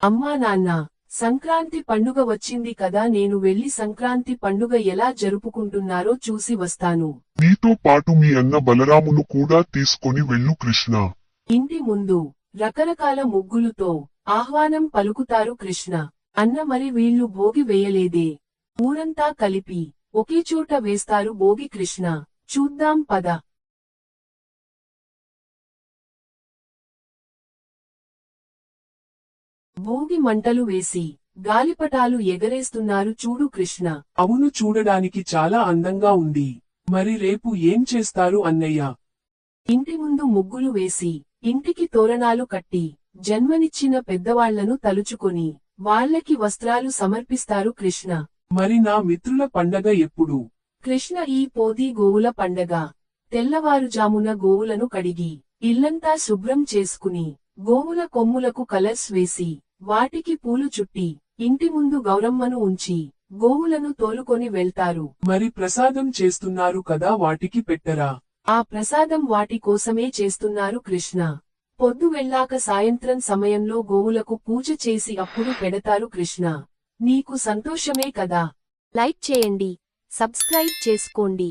అమ్మా నాన్న, సంక్రాంతి పండుగ వచ్చింది కదా, నేను వెళ్లి సంక్రాంతి పండుగ ఎలా జరుపుకుంటున్నారో చూసి వస్తాను. నీతో పాటు మీ అన్న బలరామును కూడా తీసుకొని వెళ్ళు కృష్ణ. ఇంటి ముందు రకరకాల ముగ్గులుతో ఆహ్వానం పలుకుతారు కృష్ణ. అన్న మరి వీళ్ళు భోగి వేయలేదే? ఊరంతా కలిపి ఒకేచోట వేస్తారు భోగి కృష్ణ. చూద్దాం పద. భోగి మంటలు వేసి గాలిపటాలు ఎగరేస్తున్నారు చూడు కృష్ణ. అవును, చూడడానికి చాలా అందంగా ఉంది. మరి రేపు ఏం చేస్తారు అన్నయ్య? ఇంటి ముందు ముగ్గులు వేసి ఇంటికి తోరణాలు కట్టి జన్మనిచ్చిన పెద్దవాళ్లను తలుచుకొని వాళ్ళకి వస్త్రాలు సమర్పిస్తారు కృష్ణ. మరి నా మిత్రుల పండగ ఎప్పుడు? కృష్ణ ఈ పోది గోవుల పండగ. తెల్లవారుజామున గోవులను కడిగి ఇల్లంతా శుభ్రం చేసుకుని గోవుల కొమ్ములకు కలర్స్ వేసి వాటికి పూలు చుట్టి ఇంటి ముందు గౌరమ్మను ఉంచి గోవులను తోలుకొని వెళ్తారు. మరి ప్రసాదం చేస్తున్నారు కదా, వాటికి పెట్టరా? ఆ ప్రసాదం వాటి కోసమే చేస్తున్నారు కృష్ణ. పొద్దు వెళ్ళాక సాయంత్రం సమయంలో గోవులకు పూజ చేసి అప్పుడు పెడతారు కృష్ణ. నీకు సంతోషమే కదా? లైక్ చేయండి, సబ్స్క్రైబ్ చేసుకోండి.